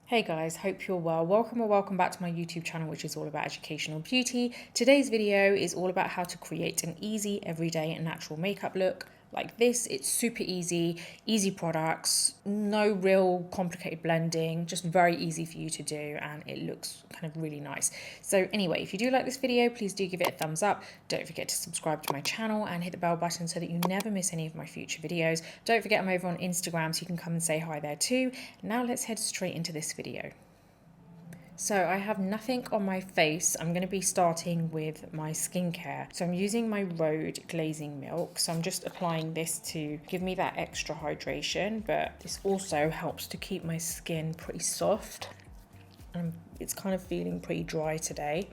Hey guys, hope you're well. Welcome or welcome back to my YouTube channel, which is all about educational beauty. Today's video is all about how to create an easy, everyday and natural makeup look like this. It's super easy, easy products, no real complicated blending, just very easy for you to do, and it looks kind of really nice. So anyway, if you do like this video, please do give it a thumbs up. Don't forget to subscribe to my channel and hit the bell button so that you never miss any of my future videos. Don't forget I'm over on Instagram, so you can come and say hi there too. Now let's head straight into this video. So I have nothing on my face. I'm going to be starting with my skincare. So I'm using my Rhode glazing milk. So I'm just applying this to give me that extra hydration, but this also helps to keep my skin pretty soft. It's kind of feeling pretty dry today.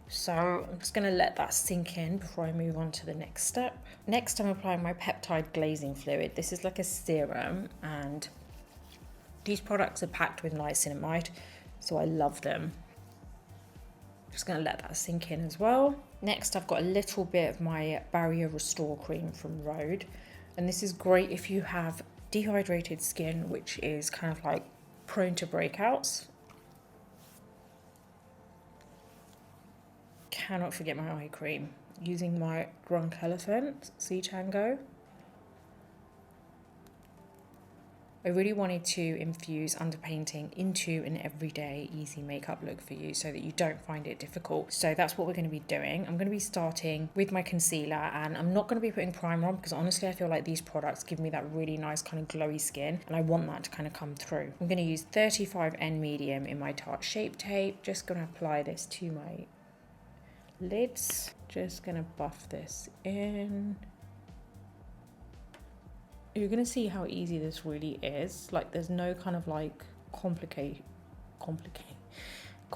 So I'm just going to let that sink in before I move on to the next step. Next, I'm applying my peptide glazing fluid. This is like a serum, and these products are packed with niacinamide, so I love them. Just going to let that sink in as well. Next, I've got a little bit of my Barrier Restore cream from Rhode, and this is great if you have dehydrated skin, which is kind of like prone to breakouts. Cannot forget my eye cream, using my Drunk Elephant Sea Tango. I really wanted to infuse underpainting into an everyday easy makeup look for you so that you don't find it difficult. So that's what we're going to be doing. I'm going to be starting with my concealer, and I'm not going to be putting primer on because honestly I feel like these products give me that really nice kind of glowy skin, and I want that to kind of come through. I'm going to use 35N medium in my Tarte Shape Tape. Just going to apply this to my lids. Just going to buff this in. You're going to see how easy this really is. Like, there's no kind of like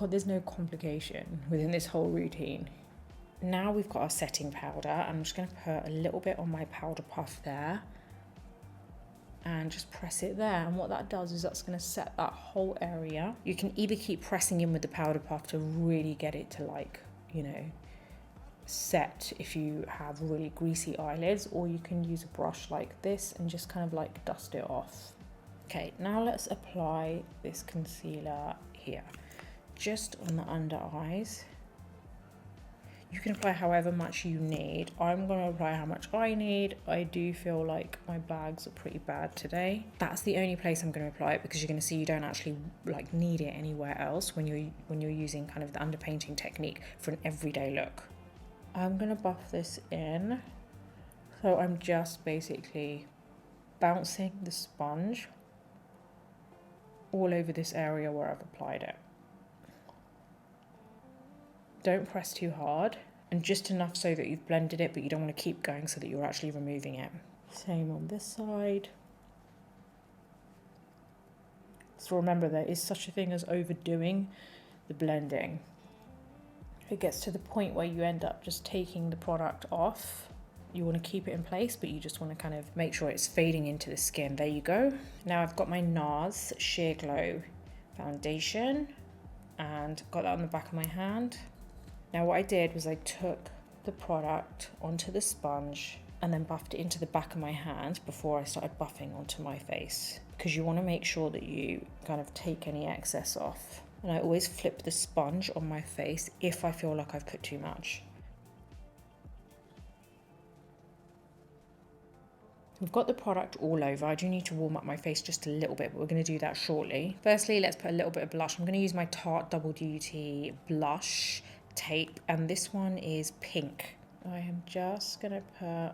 there's no complication within this whole routine. Now we've got our setting powder. I'm just going to put a little bit on my powder puff there and just press it there, and what that does is that's going to set that whole area. You can either keep pressing in with the powder puff to really get it to, like, you know, set if you have really greasy eyelids, or you can use a brush like this and just kind of like dust it off. Okay, now let's apply this concealer here, just on the under eyes. You can apply however much you need. I'm going to apply how much I need. I do feel like my bags are pretty bad today. That's the only place I'm going to apply it, because you're going to see you don't actually like need it anywhere else when you're using kind of the underpainting technique for an everyday look. I'm going to buff this in, so I'm just basically bouncing the sponge all over this area where I've applied it. Don't press too hard, and just enough so that you've blended it, but you don't want to keep going so that you're actually removing it. Same on this side. So remember, there is such a thing as overdoing the blending. If it gets to the point where you end up just taking the product off, you want to keep it in place, but you just want to kind of make sure it's fading into the skin. There you go. Now I've got my NARS Sheer Glow foundation and got that on the back of my hand. Now what I did was I took the product onto the sponge and then buffed it into the back of my hand before I started buffing onto my face, because you want to make sure that you kind of take any excess off. And I always flip the sponge on my face if I feel like I've put too much. We've got the product all over. I do need to warm up my face just a little bit, but we're going to do that shortly. Firstly, let's put a little bit of blush. I'm going to use my Tarte Double Duty blush tape, and this one is pink. I am just going to put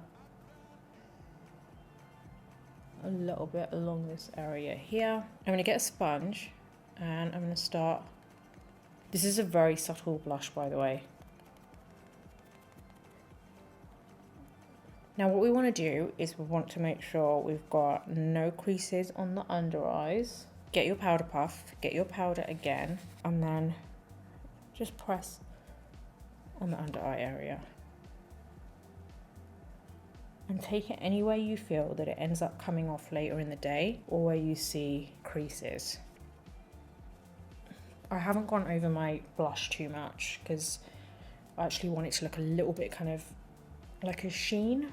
a little bit along this area here. I'm going to get a sponge, and I'm going to start. This is a very subtle blush, by the way. Now what we want to do is we want to make sure we've got no creases on the under eyes. Get your powder puff, get your powder again, and then just press on the under eye area. And take it anywhere you feel that it ends up coming off later in the day, or where you see creases. I haven't gone over my blush too much because I actually want it to look a little bit kind of like a sheen.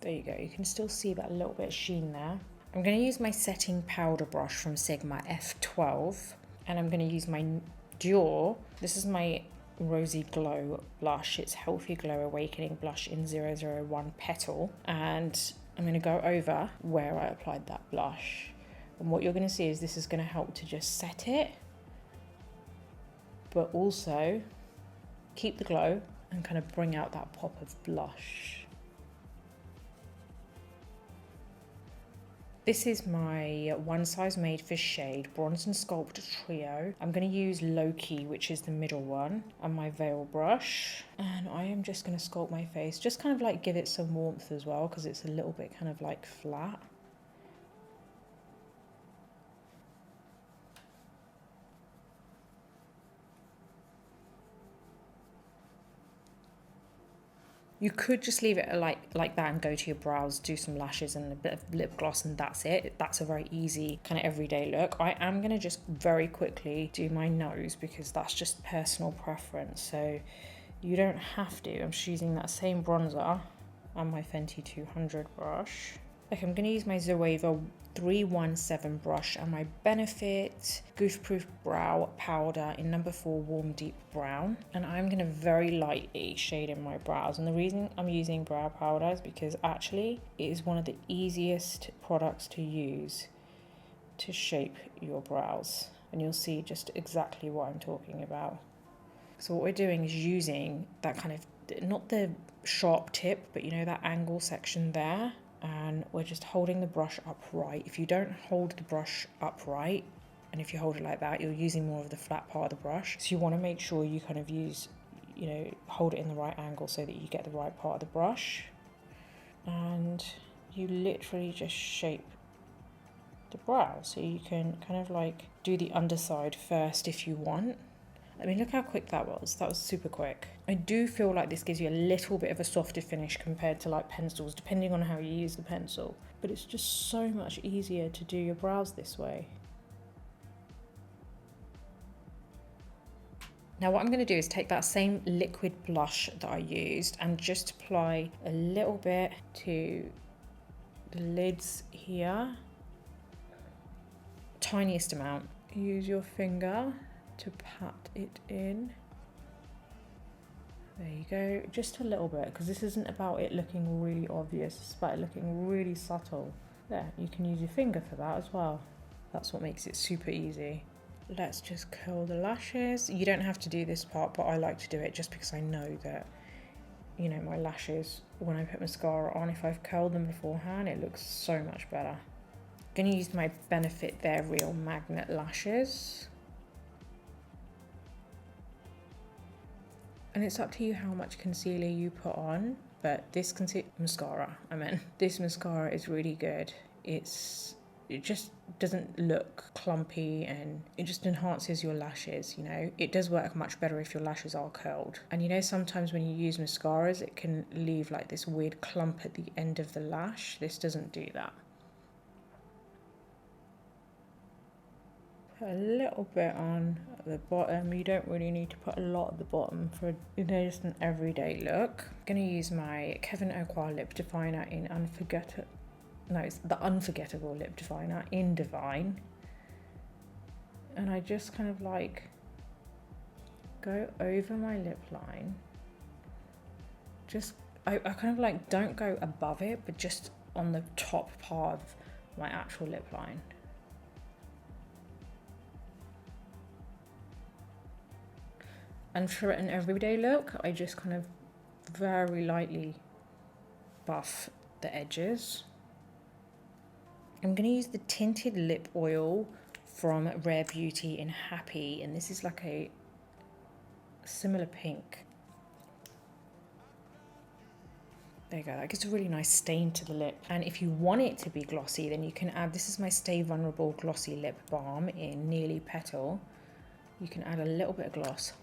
There you go, you can still see that little bit of sheen there. I'm going to use my setting powder brush from Sigma F12, and I'm going to use my Dior. This is my Rosy Glow blush. It's Healthy Glow Awakening blush in 001 Petal, and I'm going to go over where I applied that blush. And what you're going to see is this is going to help to just set it, but also keep the glow and kind of bring out that pop of blush. This is my One Size Made for Shade Bronze and Sculpt Trio. I'm going to use Low Key, which is the middle one, on my veil brush. And I am just going to sculpt my face, just kind of like give it some warmth as well, because it's a little bit kind of like flat. You could just leave it like that and go to your brows, do some lashes and a bit of lip gloss, and that's it. That's a very easy kind of everyday look. I am going to just very quickly do my nose because that's just personal preference. So you don't have to. I'm just using that same bronzer on my Fenty 200 brush. Okay, I'm going to use my Zoeva 317 brush and my Benefit Goof Proof Brow Powder in number 4 Warm Deep Brown. And I'm going to very lightly shade in my brows. And the reason I'm using brow powder is because actually it is one of the easiest products to use to shape your brows. And you'll see just exactly what I'm talking about. So what we're doing is using that kind of, not the sharp tip, but you know that angle section there. And we're just holding the brush upright. If you don't hold the brush upright, and if you hold it like that, you're using more of the flat part of the brush. So you want to make sure you kind of use, you know, hold it in the right angle so that you get the right part of the brush. And you literally just shape the brow. So you can kind of like do the underside first if you want. I mean, look how quick that was. That was super quick. I do feel like this gives you a little bit of a softer finish compared to like pencils, depending on how you use the pencil. But it's just so much easier to do your brows this way. Now what I'm going to do is take that same liquid blush that I used and just apply a little bit to the lids here. Tiniest amount. Use your finger to pat it in. There you go, just a little bit, because this isn't about it looking really obvious, it's about it looking really subtle. There, you can use your finger for that as well. That's what makes it super easy. Let's just curl the lashes. You don't have to do this part, but I like to do it just because I know that, you know, my lashes, when I put mascara on, if I've curled them beforehand, it looks so much better. I'm going to use my Benefit They're Real Magnet Lashes. And it's up to you how much concealer you put on, but this mascara is really good. It just doesn't look clumpy and it just enhances your lashes, you know. It does work much better if your lashes are curled. And you know, sometimes when you use mascaras, it can leave like this weird clump at the end of the lash. This doesn't do that. Put a little bit on at the bottom. You don't really need to put a lot at the bottom for, you know, just an everyday look. I'm going to use my Kevyn Aucoin lip definer in it's the Unforgettable lip definer in Divine. And I just kind of like go over my lip line. I kind of like don't go above it, but just on the top part of my actual lip line. And for an everyday look, I just kind of very lightly buff the edges. I'm going to use the tinted lip oil from Rare Beauty in Happy, and this is like a similar pink. There you go, that gives a really nice stain to the lip. And if you want it to be glossy, then you can add, this is my Stay Vulnerable Glossy Lip Balm in Nearly Petal. You can add a little bit of gloss.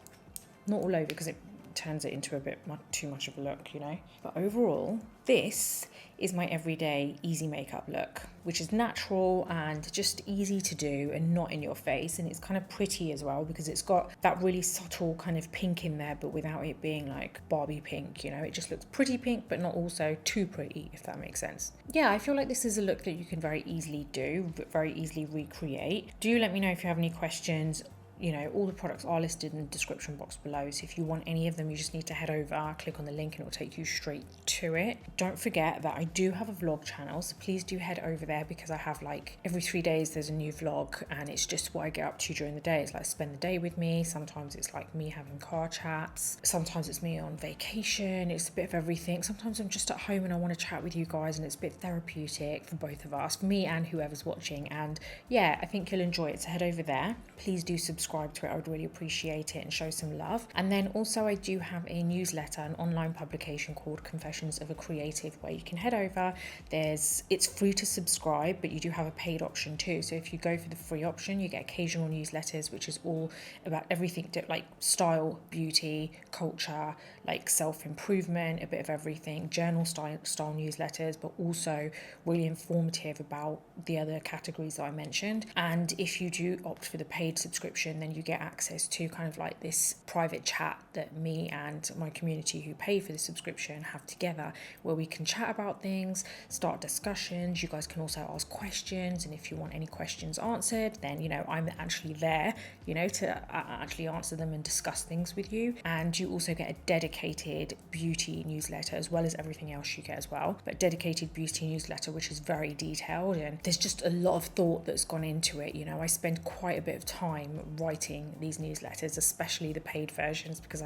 Not all over, because turns it into a bit too much of a look, you know. But overall, this is my everyday easy makeup look, which is natural and just easy to do and not in your face. And it's kind of pretty as well because it's got that really subtle kind of pink in there, but without it being like Barbie pink, you know. It just looks pretty pink, but not also too pretty, if that makes sense. Yeah, I feel like this is a look that you can very easily do, but very easily recreate. Do let me know if you have any questions. You know, all the products are listed in the description box below, so if you want any of them, you just need to head over, click on the link, and it will take you straight to it. Don't forget that I do have a vlog channel, so please do head over there because I have like every 3 days there's a new vlog, and it's just what I get up to during the day. It's like spend the day with me. Sometimes it's like me having car chats. Sometimes it's me on vacation. It's a bit of everything. Sometimes I'm just at home and I want to chat with you guys, and it's a bit therapeutic for both of us, for me and whoever's watching. And yeah, I think you'll enjoy it. So head over there. Please do subscribe to it. I would really appreciate it and show some love. And then also I do have a newsletter, an online publication called Confessions of a Creative, where you can head over. It's free to subscribe, but you do have a paid option too. So if you go for the free option, you get occasional newsletters, which is all about everything like style, beauty, culture, like self-improvement, a bit of everything, journal style newsletters, but also really informative about the other categories that I mentioned. And if you do opt for the paid subscription, then you get access to kind of like this private chat that me and my community who pay for the subscription have together, where we can chat about things, start discussions. You guys can also ask questions, and if you want any questions answered, then, you know, I'm actually there, you know, to actually answer them and discuss things with you. And you also get a dedicated beauty newsletter, as well as everything else you get as well, but dedicated beauty newsletter, which is very detailed, and there's just a lot of thought that's gone into it. You know, I spend quite a bit of time writing these newsletters, especially the paid versions, because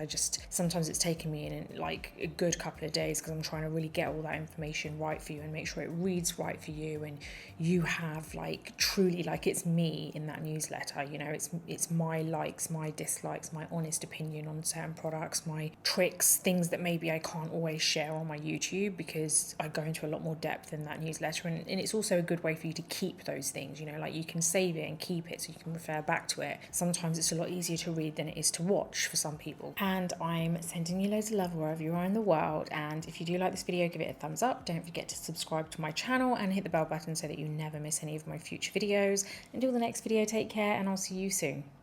sometimes it's taken me in like a good couple of days, because I'm trying to really get all that information right for you and make sure it reads right for you, and you have like truly like it's me in that newsletter. You know, it's my likes, my dislikes, my honest opinion on certain products, my tricks, things that maybe I can't always share on my YouTube because I go into a lot more depth in that newsletter. And it's also a good way for you to keep those things, you know, like you can save it and keep it so you can refer back to it. Sometimes it's a lot easier to read than it is to watch for some people. And I'm sending you loads of love wherever you are in the world. And if you do like this video, give it a thumbs up. Don't forget to subscribe to my channel and hit the bell button so that you never miss any of my future videos. Until the next video, take care, and I'll see you soon.